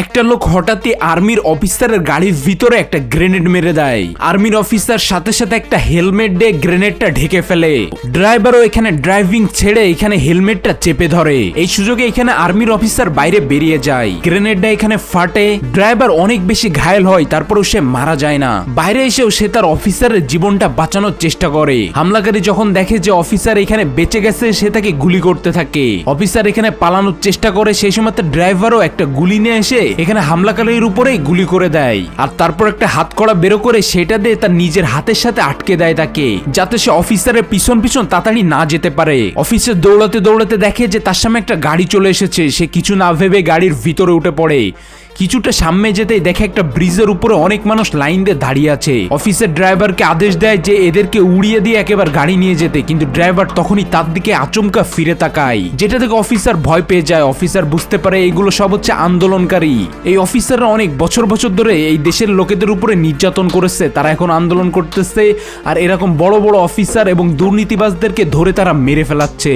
একটা লোক হঠাৎই আর্মির অফিসারের গাড়ির ভিতরে একটা গ্রেনেড মেরে দেয়। আর্মির অফিসার সাথে সাথে একটা হেলমেট দিয়ে গ্রেনেডটা ঢেকে ফেলে। ড্রাইভারও এখানে ড্রাইভিং ছেড়ে এখানে হেলমেটটা চেপে ধরে। এই সুযোগে এখানে আর্মির অফিসার বাইরে বেরিয়ে যায়। গ্রেনেডটা এখানে ফাটে, ড্রাইভার অনেক বেশি ঘায়েল হয়, তারপরেও সে মারা যায় না। বাইরে এসেও সে তার অফিসারের জীবনটা বাঁচানোর চেষ্টা করে। হামলাকারী যখন দেখে যে অফিসার এখানে বেঁচে গেছে, সে তাকে গুলি করতে থাকে। অফিসার এখানে পালানোর চেষ্টা করে, সেই সময় তার ড্রাইভারও একটা গুলি নিয়ে এসে এখানে হামলাকারীর উপরেই গুলি করে দেয়। আর তারপর একটা হাতকড়া বের করে সেটা দিয়ে তার নিজের হাতের সাথে আটকে দেয় তাকে, যাতে সে অফিসারের পিছন পিছন তাড়াতাড়ি না যেতে পারে। অফিসার দৌড়াতে দৌড়াতে দেখে যে তার সামনে একটা গাড়ি চলে এসেছে। সে কিছু না ভেবে গাড়ির ভিতরে উঠে পড়ে। কিছুটা সামনে যেতেই দেখে একটা ব্রিজের উপরে অনেক মানুষ লাইন দিয়ে দাঁড়িয়ে আছে। অফিসের ড্রাইভারকে আদেশ দেয় যে এদেরকে উড়িয়ে দিয়ে একেবারে গাড়ি নিয়ে যেতে, কিন্তু ড্রাইভার তখনই তার দিকে আচমকা ফিরে তাকায়, যেটা থেকে অফিসার ভয় পেয়ে যায়। অফিসার বুঝতে পারে এগুলো সব হচ্ছে আন্দোলনকারী। এই অফিসাররা অনেক বছর বছর ধরে এই দেশের লোকেদের উপরে নির্যাতন করেছে, তারা এখন আন্দোলন করতেছে আর এরকম বড় বড় অফিসার এবং দুর্নীতিবাজদেরকে ধরে তারা মেরে ফেলাচ্ছে।